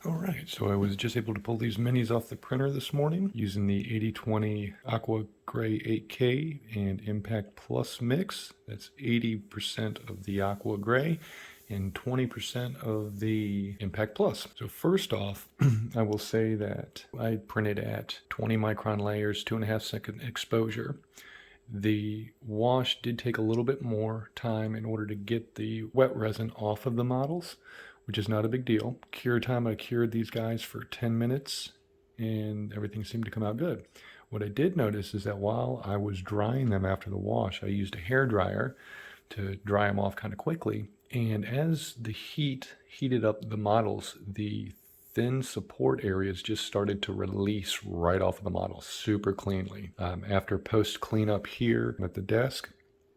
All right, so I was just able to pull these minis off the printer this morning using the 80/20 Aqua Grey 8K and Impact Plus mix. That's 80% of the Aqua Grey and 20% of the Impact Plus. So first off, I will say that I printed at 20 micron layers, 2.5-second exposure. The wash did take a little bit more time in order to get the wet resin off of the models, which is not a big deal. Cure time, I cured these guys for 10 minutes and everything seemed to come out good. What I did notice is that while I was drying them after the wash, I used a hair dryer to dry them off kind of quickly. And as the heat heated up the models, the thin support areas just started to release right off of the model super cleanly. After post cleanup here at the desk,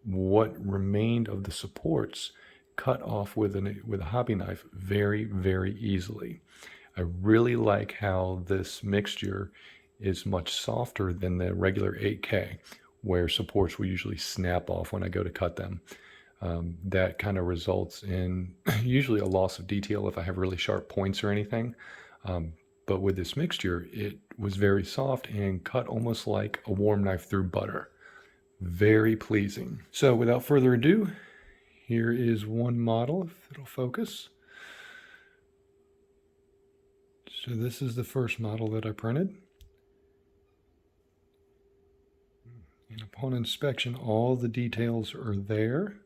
what remained of the supports cut off with a hobby knife very, very easily. I really like how this mixture is much softer than the regular 8K, where supports will usually snap off when I go to cut them. That kind of results in usually a loss of detail if I have really sharp points or anything. But with this mixture, it was very soft and cut almost like a warm knife through butter. Very pleasing. So without further ado, here is one model, if it'll focus. So this is the first model that I printed. And upon inspection, all the details are there.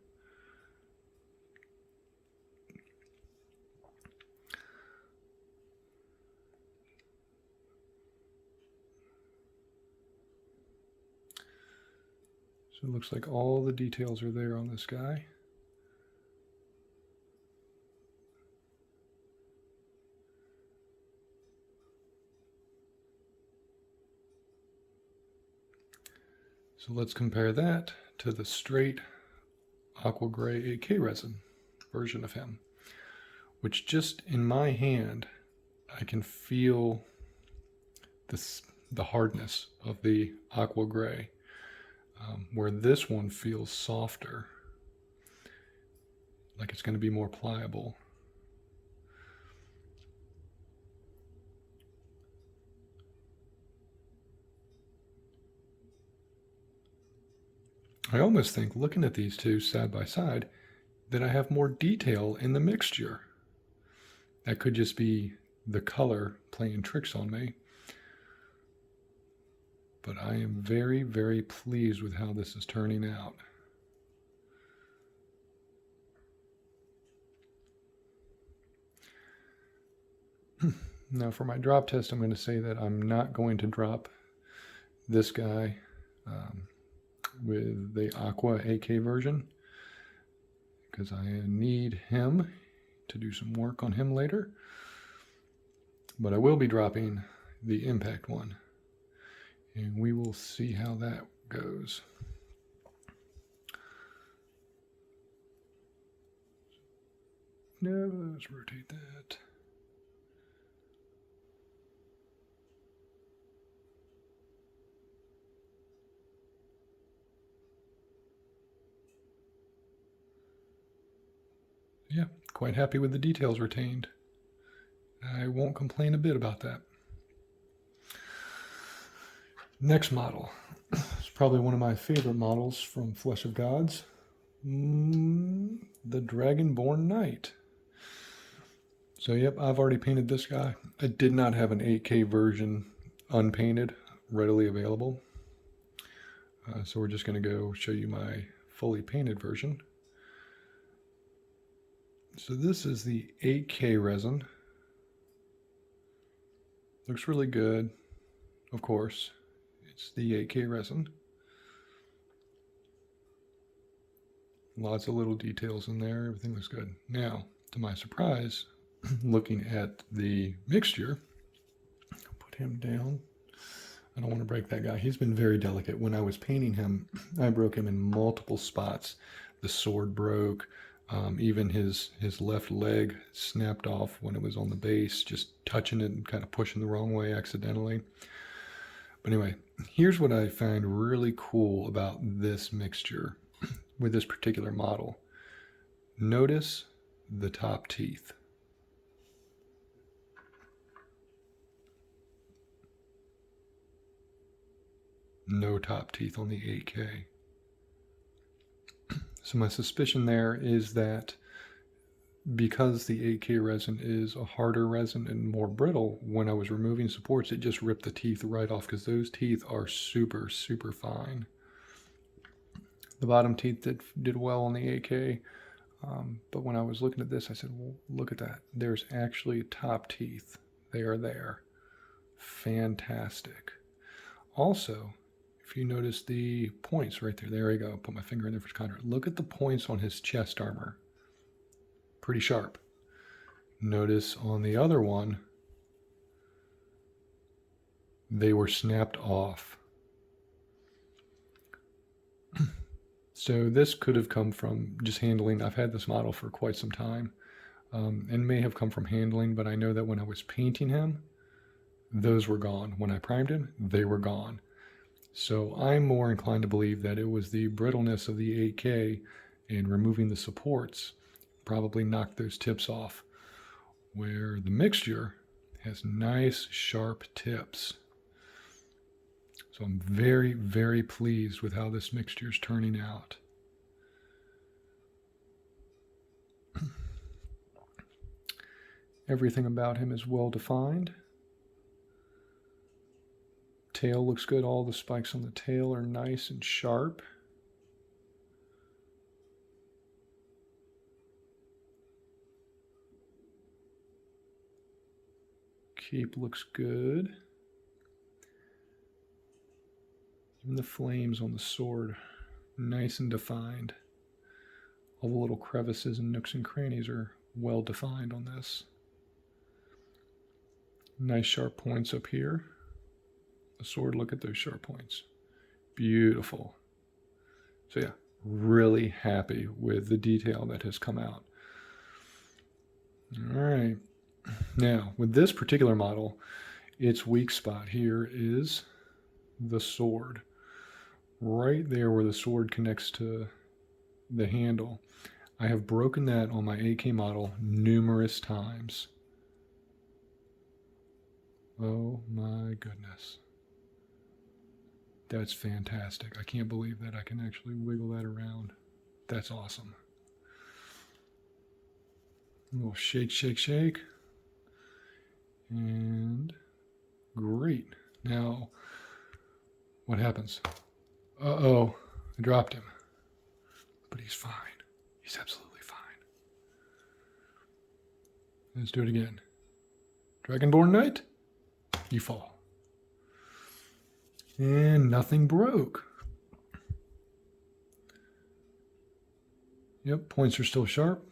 So it looks like all the details are there on this guy. So let's compare that to the straight Aqua Grey 8K resin version of him, which just in my hand, I can feel the hardness of the Aqua Grey, where this one feels softer, like it's going to be more pliable. I almost think, looking at these two side by side, that I have more detail in the mixture. That could just be the color playing tricks on me. But I am very, very pleased with how this is turning out. Now for my drop test, I'm going to say that I'm not going to drop this guy with the Aqua 8K version, because I need him to do some work on him later. But I will be dropping the Impact one, and we will see how that goes. No, let's rotate that. Yeah, quite happy with the details retained. I won't complain a bit about that. Next model. It's probably one of my favorite models from Flesh of Gods. The Dragonborn Knight. So yep, I've already painted this guy. I did not have an 8K version unpainted readily available. So we're just going to go show you my fully painted version. So this is the 8K resin. Looks really good, of course. It's the 8K resin. Lots of little details in there. Everything looks good. Now, to my surprise, looking at the mixture, I'll put him down. I don't want to break that guy. He's been very delicate. When I was painting him, I broke him in multiple spots. The sword broke. Even his left leg snapped off when it was on the base, just touching it and kind of pushing the wrong way accidentally. But anyway, here's what I find really cool about this mixture with this particular model. Notice the top teeth. No top teeth on the 8K. So my suspicion there is that because the 8K resin is a harder resin and more brittle, when I was removing supports, it just ripped the teeth right off because those teeth are super, super fine. The bottom teeth did well on the 8K, but when I was looking at this, I said, well, look at that. There's actually top teeth. They are there. Fantastic. Also, if you notice the points right there, there we go. Put my finger in there for contrast. Look at the points on his chest armor. Pretty sharp. Notice on the other one, they were snapped off. So this could have come from just handling. I've had this model for quite some time, and may have come from handling, but I know that when I was painting him, those were gone. When I primed him, they were gone. So I'm more inclined to believe that it was the brittleness of the 8K and removing the supports probably knocked those tips off, where the mixture has nice sharp tips. So I'm very, very pleased with how this mixture is turning out. Everything about him is well defined. Tail looks good. All the spikes on the tail are nice and sharp. Cape looks good. Even the flames on the sword, nice and defined. All the little crevices and nooks and crannies are well defined on this. Nice sharp points up here. The sword, look at those sharp points. Beautiful. So yeah, really happy with the detail that has come out. All right. Now, with this particular model, its weak spot here is the sword. Right there where the sword connects to the handle. I have broken that on my 8K model numerous times. Oh my goodness. That's fantastic. I can't believe that I can actually wiggle that around. That's awesome. A little shake, shake, shake. And great. Now, what happens? Uh-oh, I dropped him. But he's fine. He's absolutely fine. Let's do it again. Dragonborn Knight, you fall. And nothing broke. Yep, points are still sharp.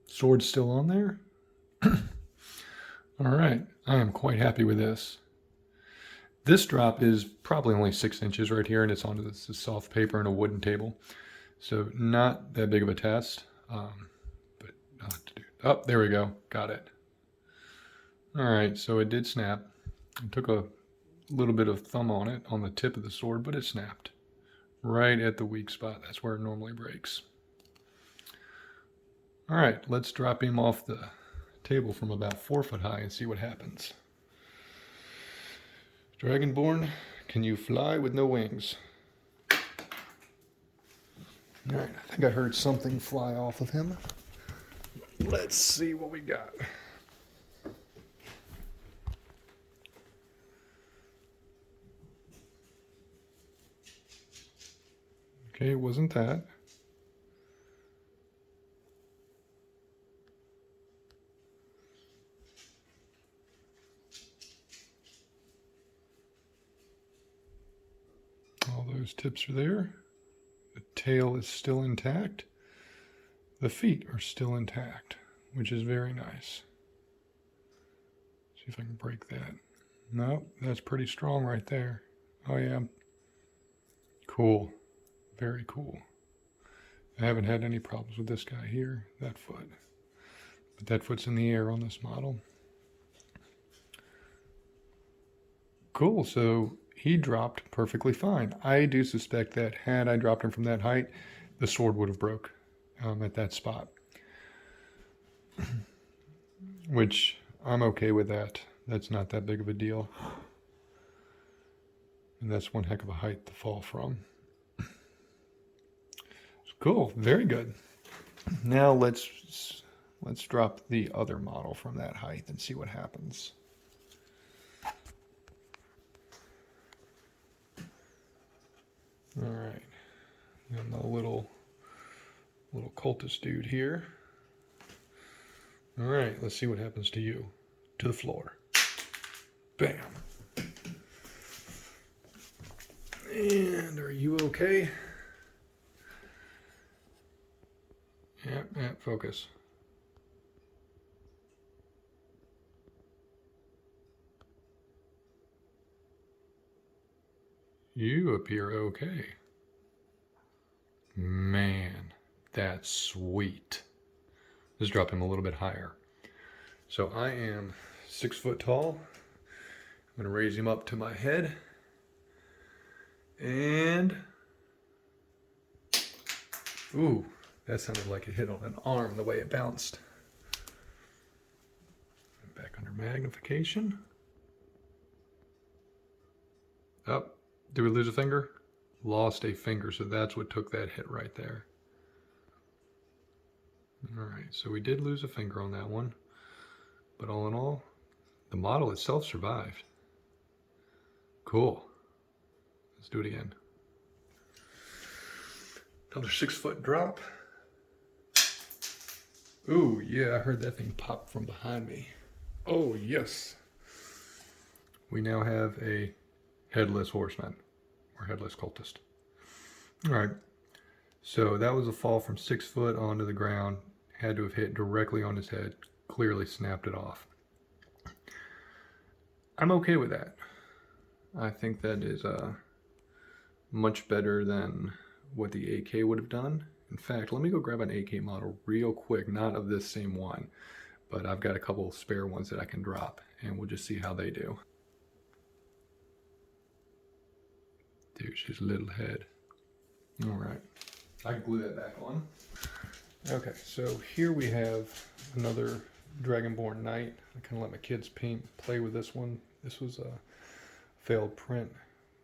Sword's still on there. All right, I am quite happy with this. This drop is probably only 6 inches right here, and it's onto this soft paper and a wooden table. So not that big of a test, but not to do. Oh, there we go. Got it. All right, so it did snap. I took a little bit of thumb on it on the tip of the sword, but it snapped right at the weak spot. That's where it normally breaks. All right, let's drop him off the table from about 4 foot high and see what happens. Dragonborn, can you fly with no wings? All right, I think I heard something fly off of him. Let's see what we got. Okay, it wasn't that. All those tips are there. The tail is still intact. The feet are still intact, which is very nice. See if I can break that. No, that's pretty strong right there. Oh yeah. Cool. Very cool. I haven't had any problems with this guy here, that foot. But that foot's in the air on this model. Cool, so he dropped perfectly fine. I do suspect that had I dropped him from that height, the sword would have broke at that spot. Which, I'm okay with that. That's not that big of a deal. And that's one heck of a height to fall from. Cool, very good. Now let's drop the other model from that height and see what happens. All right, and the little cultist dude here. All right, let's see what happens to you. To the floor. Bam. And are you okay? Yeah, focus. You appear okay. Man, that's sweet. Let's drop him a little bit higher. So I am 6 foot tall. I'm gonna raise him up to my head. And, ooh, that sounded like it hit on an arm the way it bounced. Back under magnification. Up. Did we lose a finger? Lost a finger, so that's what took that hit right there. All right, so we did lose a finger on that one. But all in all, the model itself survived. Cool. Let's do it again. Another 6 foot drop. Ooh, yeah, I heard that thing pop from behind me. Oh, yes. We now have a headless horseman, or headless cultist. All right, so that was a fall from 6 foot onto the ground. Had to have hit directly on his head, clearly snapped it off. I'm okay with that. I think that is much better than what the AK would have done. In fact, let me go grab an AK model real quick, not of this same one, but I've got a couple spare ones that I can drop, and we'll just see how they do. There's his little head. All right, I can glue that back on. Okay, so here we have another Dragonborn Knight. I kind of let my kids play with this one. This was a failed print.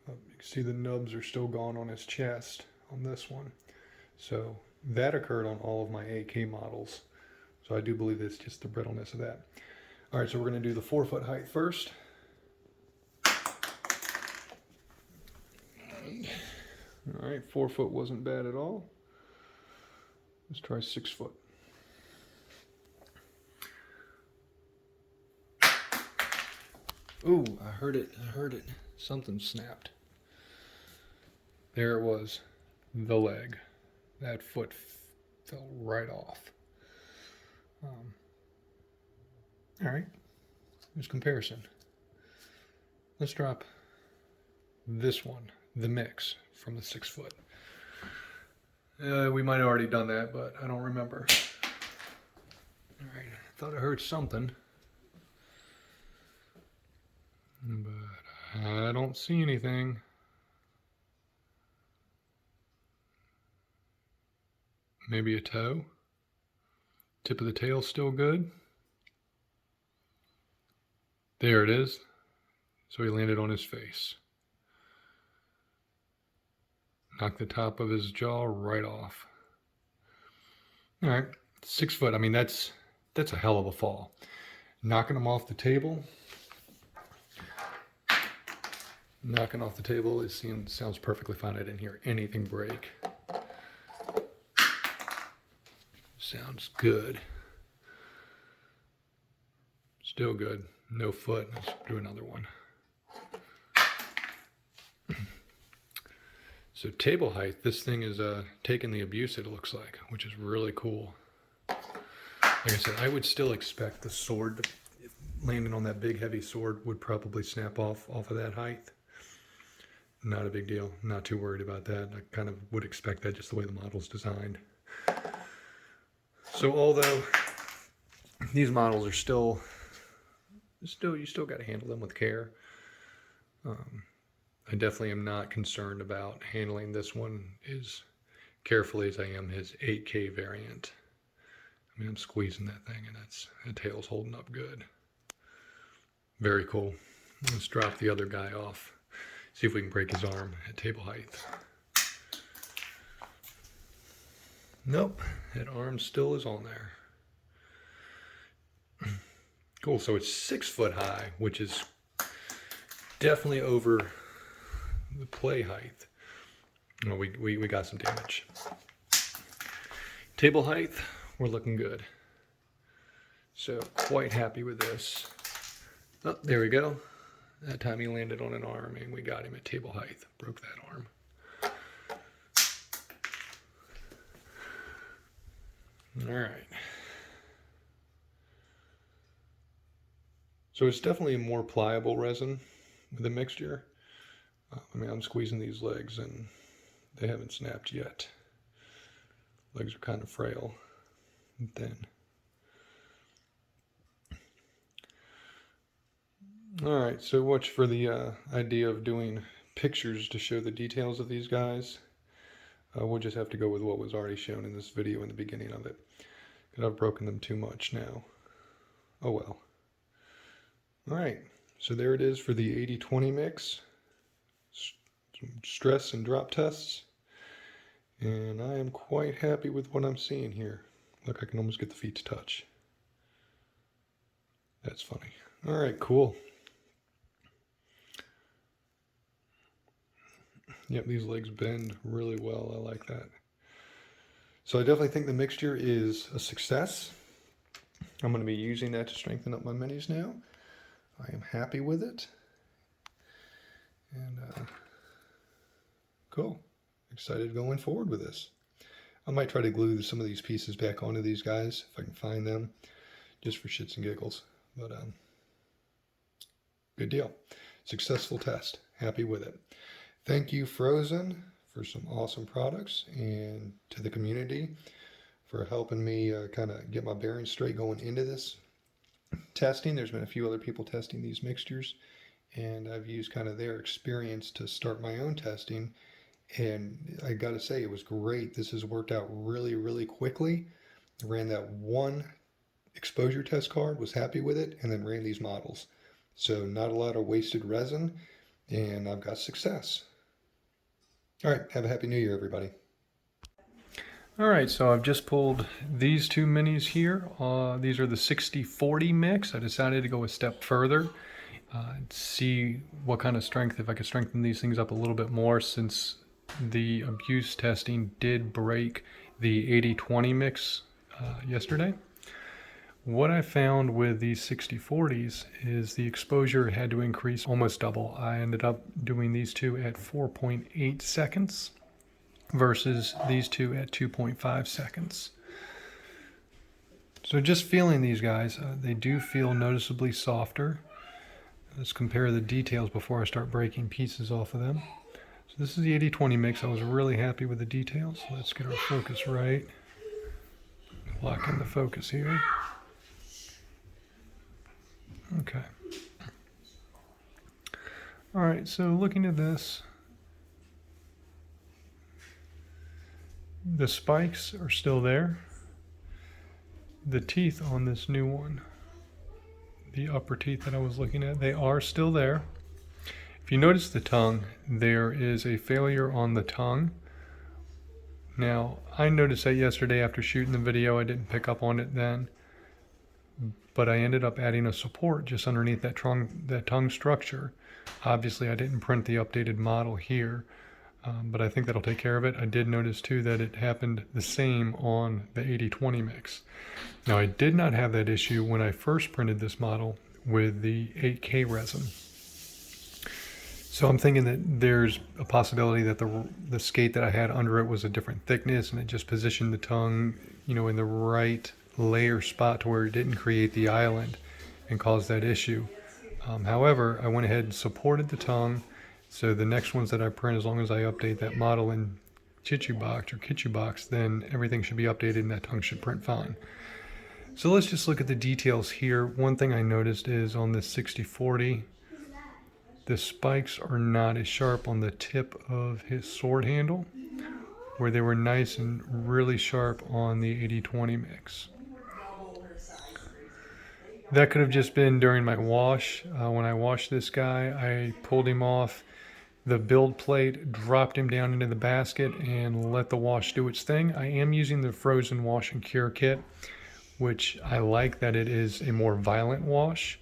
You can see the nubs are still gone on his chest on this one. So that occurred on all of my AK models. So I do believe it's just the brittleness of that. All right, so we're going to do the 4 foot height first. All right, 4 foot wasn't bad at all. Let's try 6 foot. Ooh, I heard it. Something snapped. There it was. The leg. That foot fell right off. All right. There's comparison. Let's drop this one, the mix, from the 6 foot. We might have already done that, but I don't remember. All right. I thought I heard something. But I don't see anything. Maybe a toe. Tip of the tail still good. There it is. So he landed on his face. Knocked the top of his jaw right off. All right, 6 foot. I mean, that's a hell of a fall. Knocking him off the table. Knocking off the table, it sounds perfectly fine. I didn't hear anything break. Sounds good. Still good. No foot. Let's do another one. So table height, this thing is taking the abuse, it looks like, which is really cool. Like I said, I would still expect the sword, landing on that big heavy sword, would probably snap off of that height. Not a big deal. Not too worried about that. I kind of would expect that just the way the model's designed. So although these models are still you still got to handle them with care. I definitely am not concerned about handling this one as carefully as I am his 8K variant. I mean, I'm squeezing that thing and the tail's holding up good. Very cool. Let's drop the other guy off. See if we can break his arm at table height. Nope, that arm still is on there. Cool, so it's 6 foot high, which is definitely over the play height. Well, we got some damage. Table height, we're looking good. So quite happy with this. Oh, there we go. That time he landed on an arm and we got him at table height. Broke that arm. All right. So it's definitely a more pliable resin with the mixture. I mean, I'm squeezing these legs and they haven't snapped yet. Legs are kind of frail and thin. All right, so watch for the idea of doing pictures to show the details of these guys. We'll just have to go with what was already shown in this video in the beginning of it, because I've broken them too much now. Oh well. All right, so there it is for the 80-20 mix. Some stress and drop tests. And I am quite happy with what I'm seeing here. Look, I can almost get the feet to touch. That's funny. All right, cool. Yep, these legs bend really well. I like that. So I definitely think the mixture is a success. I'm going to be using that to strengthen up my minis now. I am happy with it. And cool. Excited going forward with this. I might try to glue some of these pieces back onto these guys if I can find them, just for shits and giggles. But good deal. Successful test. Happy with it. Thank you, Phrozen, for some awesome products, and to the community for helping me kind of get my bearings straight going into this testing. There's been a few other people testing these mixtures, and I've used kind of their experience to start my own testing. And I got to say, it was great. This has worked out really, really quickly. I ran that one exposure test card, was happy with it, and then ran these models. So not a lot of wasted resin, and I've got success. All right, have a Happy New Year, everybody. All right, so I've just pulled these two minis here. These are the 60-40 mix. I decided to go a step further. See what kind of strength, if I could strengthen these things up a little bit more, since the abuse testing did break the 80-20 mix yesterday. What I found with these 60-40s is the exposure had to increase almost double. I ended up doing these two at 4.8 seconds versus these two at 2.5 seconds. So just feeling these guys, they do feel noticeably softer. Let's compare the details before I start breaking pieces off of them. So this is the 80-20 mix. I was really happy with the details. Let's get our focus right. Lock in the focus here. Okay. All right, so looking at this, the spikes are still there. The teeth on this new one, the upper teeth that I was looking at, they are still there. If you notice the tongue, there is a failure on the tongue. Now, I noticed that yesterday after shooting the video. I didn't pick up on it then, but I ended up adding a support just underneath that tongue structure. Obviously, I didn't print the updated model here, but I think that'll take care of it. I did notice too that it happened the same on the 80-20 mix. Now, I did not have that issue when I first printed this model with the 8K resin. So I'm thinking that there's a possibility that the skate that I had under it was a different thickness, and it just positioned the tongue, you know, in the right layer spot to where it didn't create the island and cause that issue. However, I went ahead and supported the tongue, so the next ones that I print, as long as I update that model in Kitchubox, then everything should be updated and that tongue should print fine. So let's just look at the details here. One thing I noticed is on this 60-40, the spikes are not as sharp on the tip of his sword handle, where they were nice and really sharp on the 80-20 mix. That could have just been during my wash. When I washed this guy, I pulled him off the build plate, dropped him down into the basket, and let the wash do its thing. I am using the Frozen Wash and Cure kit, which I like that it is a more violent wash.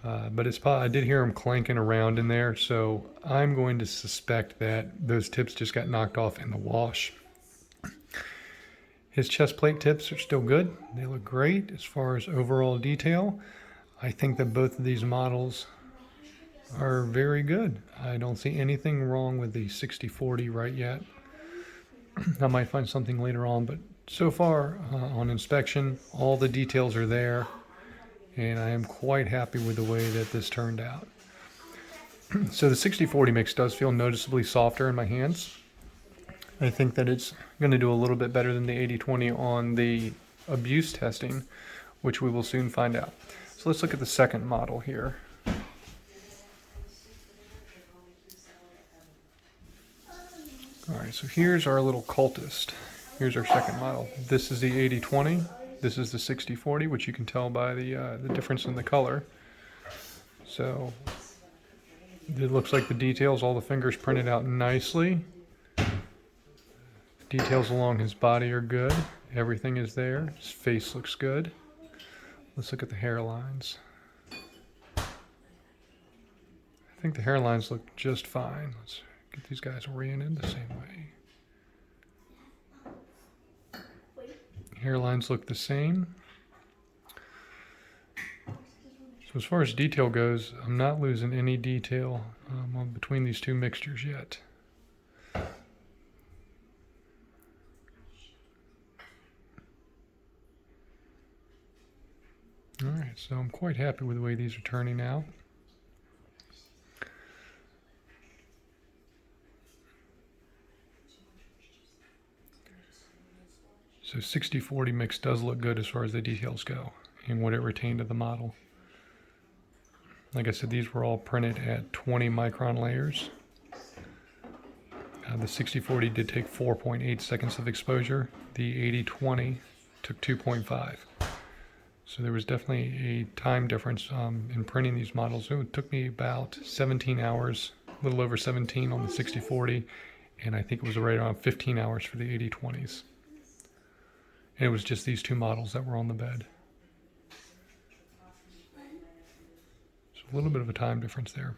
But I did hear him clanking around in there, so I'm going to suspect that those tips just got knocked off in the wash. His chest plate tips are still good. They look great as far as overall detail. I think that both of these models are very good. I don't see anything wrong with the 6040 right yet. I might find something later on, but so far on inspection, all the details are there. And I am quite happy with the way that this turned out. So the 6040 mix does feel noticeably softer in my hands. I think that it's going to do a little bit better than the 8020 on the abuse testing, which we will soon find out. So let's look at the second model here. All right, so here's our little cultist. Here's our second model. This is the 8020. This is the 6040, which you can tell by the difference in the color. So it looks like the details, all the fingers printed out nicely. Details along his body are good. Everything is there. His face looks good. Let's look at the hairlines. I think the hairlines look just fine. Let's get these guys oriented the same way. Hairlines look the same. So as far as detail goes, I'm not losing any detail between these two mixtures yet. All right, so I'm quite happy with the way these are turning out. So 6040 mix does look good as far as the details go and what it retained of the model. Like I said, these were all printed at 20 micron layers. The 6040 did take 4.8 seconds of exposure. The 8020 took 2.5. So there was definitely a time difference in printing these models. It took me about 17 hours, a little over 17 on the 6040, and I think it was right around 15 hours for the 8020s. And it was just these two models that were on the bed. So a little bit of a time difference there.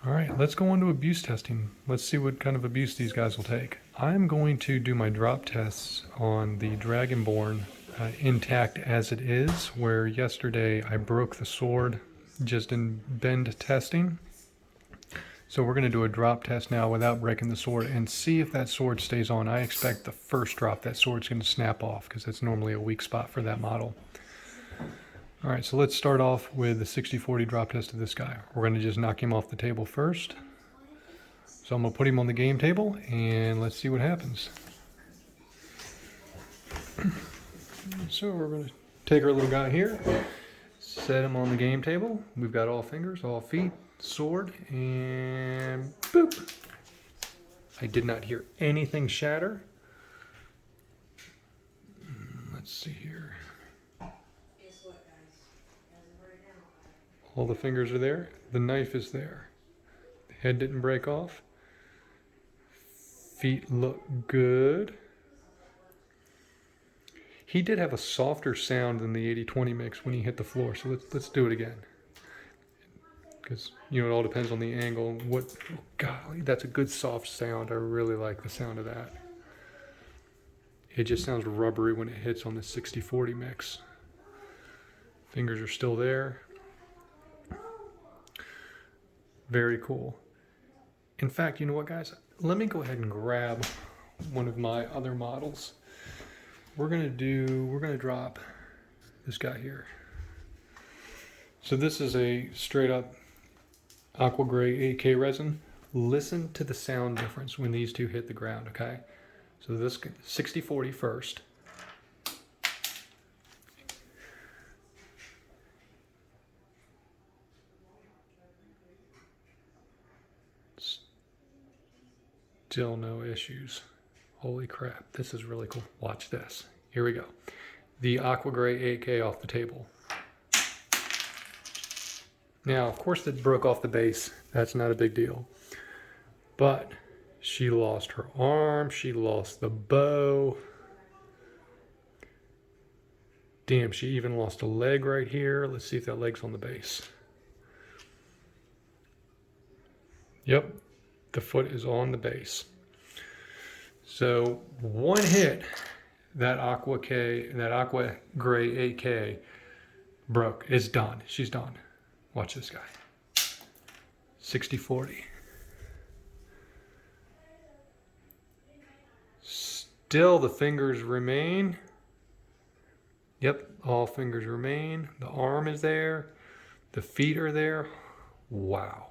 All right, let's go on to abuse testing. Let's see what kind of abuse these guys will take. I'm going to do my drop tests on the Dragonborn intact as it is, where yesterday I broke the sword just in bend testing. So we're going to do a drop test now without breaking the sword and see if that sword stays on. I expect the first drop that sword's going to snap off because that's normally a weak spot for that model. All right, so let's start off with the 6040 drop test of this guy. We're going to just knock him off the table first. So I'm going to put him on the game table and let's see what happens. So we're going to take our little guy here, set him on the game table. We've got all fingers, all feet, sword, and boop. I did not hear anything shatter. Let's see here. All the fingers are there. The knife is there. The head didn't break off. Feet look good. He did have a softer sound than the 8020 mix when he hit the floor, so let's do it again. Because, you know, it all depends on the angle. Oh, golly, that's a good soft sound. I really like the sound of that. It just sounds rubbery when it hits on the 6040 mix. Fingers are still there. Very cool. In fact, you know what, guys? Let me go ahead and grab one of my other models. We're gonna drop this guy here. So this is a straight up Aqua Grey 8K resin. Listen to the sound difference when these two hit the ground, okay? So this 6040 first. Still no issues. Holy crap, this is really cool. Watch this. Here we go. The Aqua Grey 8K off the table. Now, of course, it broke off the base. That's not a big deal. But she lost her arm. She lost the bow. Damn, she even lost a leg right here. Let's see if that leg's on the base. Yep, the foot is on the base. So one hit, that Aqua Grey 8K broke. It's done. She's done. Watch this guy. 60-40. Still the fingers remain. Yep, all fingers remain. The arm is there. The feet are there. Wow.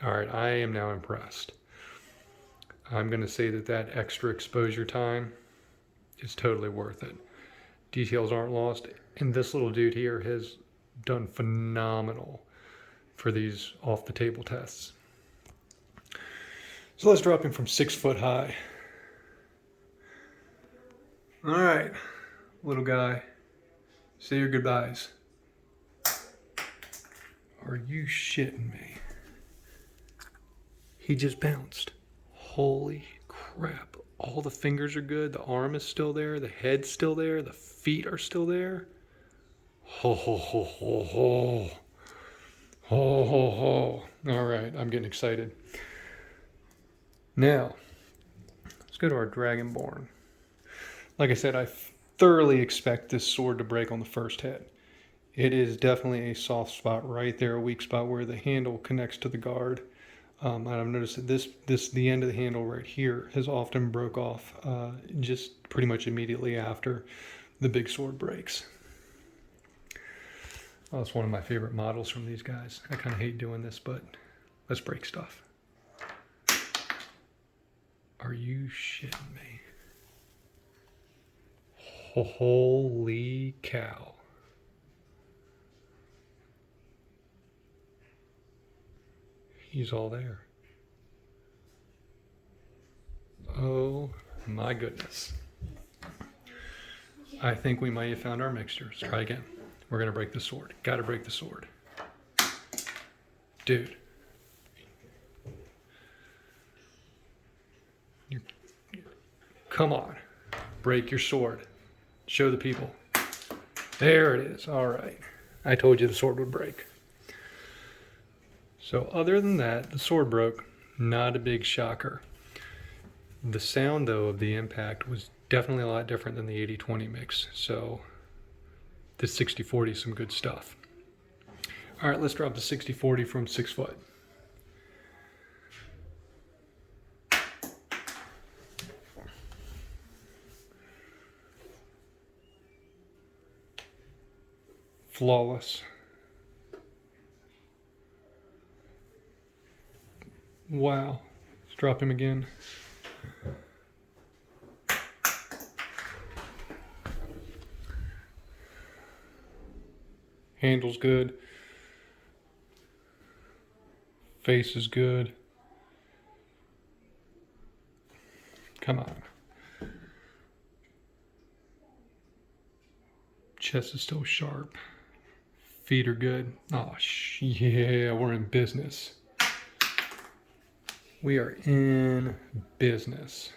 All right, I am now impressed. I'm going to say that that extra exposure time is totally worth it. Details aren't lost. And this little dude here has done phenomenal for these off the table tests. So let's drop him from 6 foot high. All right, little guy, say your goodbyes. Are you shitting me? He just bounced. Holy crap. All the fingers are good. The arm is still there. The head's still there. The feet are still there. Ho, ho, ho, ho, ho. Ho, ho, ho. All right, I'm getting excited. Now, let's go to our Dragonborn. Like I said, I thoroughly expect this sword to break on the first hit. It is definitely a soft spot right there, a weak spot where the handle connects to the guard. And I've noticed that the end of the handle right here has often broke off just pretty much immediately after the big sword breaks. Well, it's one of my favorite models from these guys. I kind of hate doing this, but let's break stuff. Are you shitting me? Holy cow. He's all there. Oh my goodness. I think we might have found our mixture. Let's try again. We're going to break the sword. Got to break the sword. Dude. Come on. Break your sword. Show the people. There it is. All right. I told you the sword would break. So other than that, the sword broke. Not a big shocker. The sound, though, of the impact was definitely a lot different than the 80-20 mix. So this 60-40 is some good stuff. All right, let's drop the 60-40 from 6 foot. Flawless. Wow. Let's drop him again. Handle's good. Face is good. Come on. Chest is still sharp. Feet are good. Oh, yeah, we're in business. We are in business.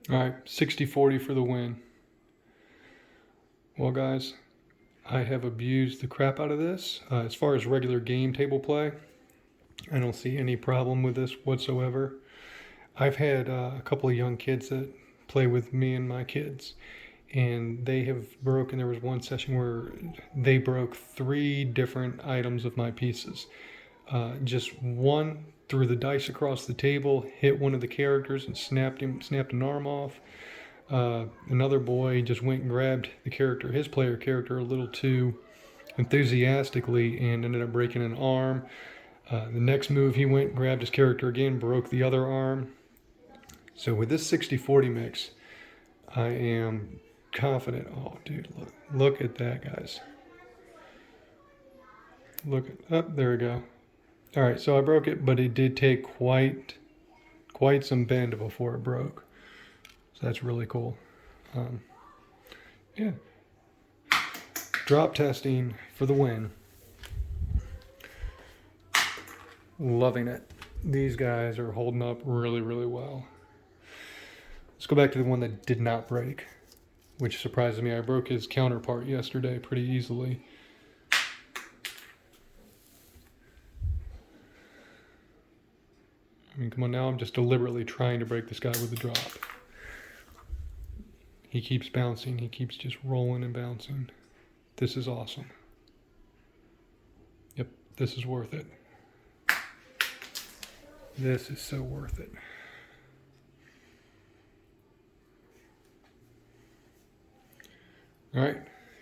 All right, 60-40 for the win. Well, guys, I have abused the crap out of this. As far as regular game table play, I don't see any problem with this whatsoever. I've had a couple of young kids that play with me and my kids, and they have broken, there was one session where they broke 3 different items of my pieces. Just one threw the dice across the table, hit one of the characters and snapped an arm off. Another boy just went and grabbed his player character a little too enthusiastically and ended up breaking an arm. The next move he went and grabbed his character again, broke the other arm. So with this 60-40 mix, I am confident. Oh, dude, look at that, guys. Look at, there we go. All right, so I broke it, but it did take quite some bend before it broke. So that's really cool. Yeah. Drop testing for the win. Loving it. These guys are holding up really, really well. Let's go back to the one that did not break, which surprises me. I broke his counterpart yesterday pretty easily. I mean, come on now, I'm just deliberately trying to break this guy with the drop. He keeps bouncing, he keeps just rolling and bouncing. This is awesome. Yep, this is worth it. This is so worth it. All right,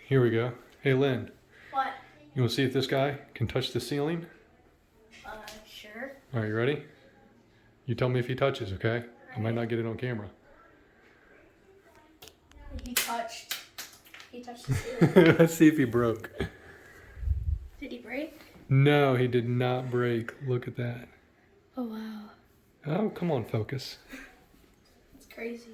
here we go. Hey, Lynn. What? You want to see if this guy can touch the ceiling? Sure. All right, you ready? You tell me if he touches, okay? I might not get it on camera. He touched the ceiling. Let's see if he broke. Did he break? No, he did not break. Look at that. Oh, wow. Oh, come on, focus. That's crazy.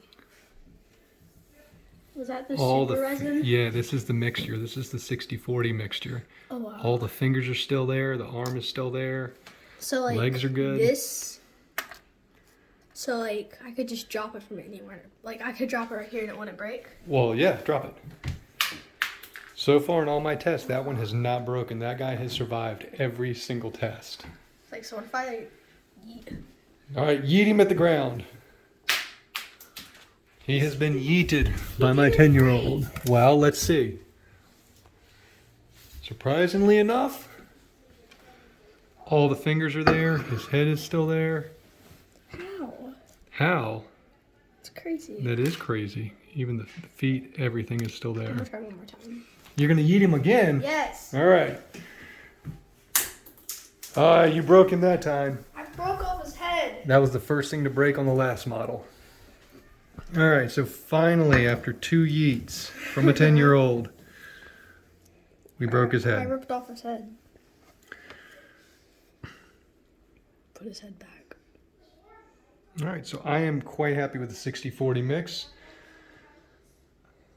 Was that the All super the resin? Yeah, this is the mixture. This is the 60-40 mixture. Oh, wow. All the fingers are still there. The arm is still there. So, like, legs are good. So, like, I could just drop it from anywhere. Like, I could drop it right here and it wouldn't break. Well, yeah, drop it. So far in all my tests, that one has not broken. That guy has survived every single test. Like, so what if I, like, yeet? All right, yeet him at the ground. He has been yeeted by my 10-year-old. Well, let's see. Surprisingly enough, all the fingers are there. His head is still there. How? How? It's crazy. That is crazy. Even the feet, everything is still I'm there. gonna try one more time. You're gonna yeet him again? Yes. All right. You broke him that time. I broke off his head. That was the first thing to break on the last model. All right, so finally, after 2 yeets from a 10-year-old, we broke his I head. ripped off his head. Put his head back. All right, so I am quite happy with the 60-40 mix.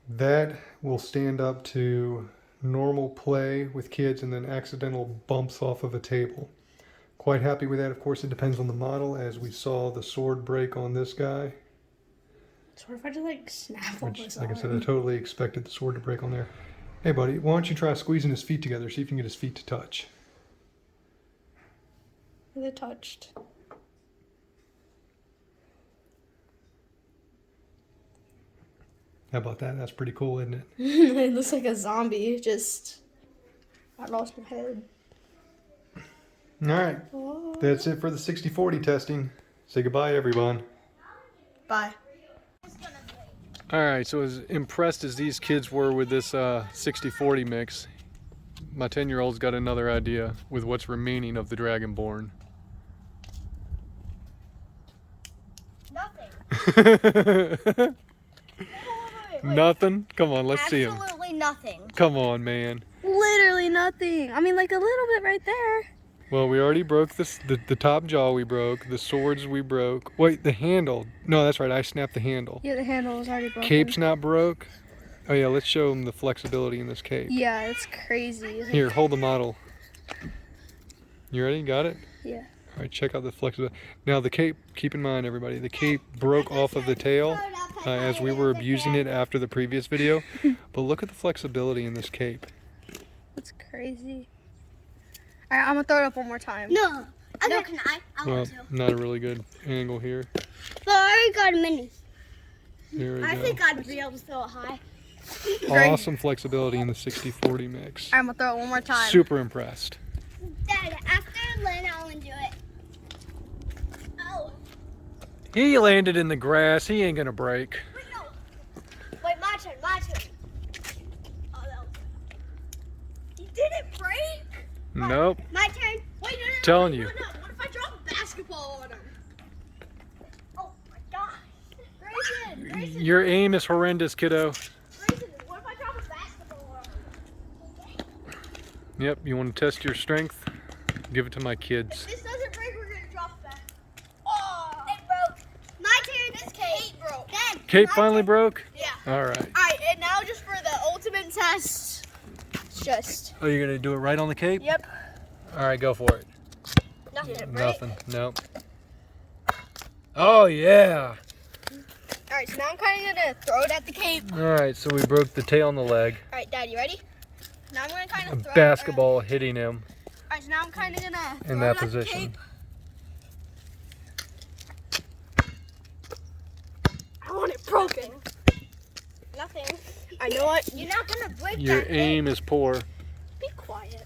That will stand up to normal play with kids and then accidental bumps off of a table. Quite happy with that. Of course, it depends on the model, as we saw the sword break on this guy. So what if I just like snap off Which, his like I said, I arm? totally expected the sword to break on there. Hey, buddy, why don't you try squeezing his feet together, see if you can get his feet to touch. They touched. How about that? That's pretty cool, isn't it? It looks like a zombie. Just, I lost my head. All right, Oh. that's it for the 60-40 testing. Say goodbye, everyone. Bye. All right, so as impressed as these kids were with this 60-40 mix, my 10-year-old's got another idea with what's remaining of the Dragonborn. Nothing. Nothing? Come on, let's see him. Absolutely nothing. Come on, man. Literally nothing. I mean, like a little bit right there. Well, we already broke this, the top jaw we broke, the swords we broke. Wait, the handle. No, that's right, I snapped the handle. Yeah, the handle was already broken. Cape's not broke. Oh yeah, let's show them the flexibility in this cape. Yeah, it's crazy. Here, hold the model. You ready? Got it? Yeah. All right, check out the flexibility. Now the cape, keep in mind everybody, the cape broke off of the tail as we were abusing it after the previous video. But look at the flexibility in this cape. It's crazy. All right, I'm gonna throw it up one more time. No. No, can I? I Well, want to. not a really good angle here. But I already got a mini. Here we I go. think I'd be able to throw it high. Awesome flexibility in the 60-40 mix. All right, I'm gonna throw it one more time. Super impressed. Dad, after Lynn, I want to do it. Oh. He landed in the grass. He ain't gonna break. Wait, no. Wait, my turn, my turn. Oh, that was He didn't break? Nope. My turn. Wait, no. Telling you. No. What if I drop a basketball on him? Oh, my gosh. Grayson, Your aim is horrendous, kiddo. Grayson, what if I drop a basketball on him? Yep, you want to test your strength? Give it to my kids. If this doesn't break, we're going to drop it back. Oh. It broke. My turn. This cape broke. Then, Cape my finally turn. broke? Yeah. All right. Alright, and now just for the ultimate test. It's just. Oh, you're gonna do it right on the cape? Yep. All right, go for it. Nothing, right? Nothing. Nope. Oh yeah. All right, so now I'm kind of gonna throw it at the cape. All right, so we broke the tail on the leg. All right, Dad, you ready? Now I'm gonna kind A of throw basketball hitting him All right, so now I'm kind of gonna in throw that it at the position. cape. I want it broken. Nothing. I know what. You're not gonna break Your that aim is poor. Be quiet.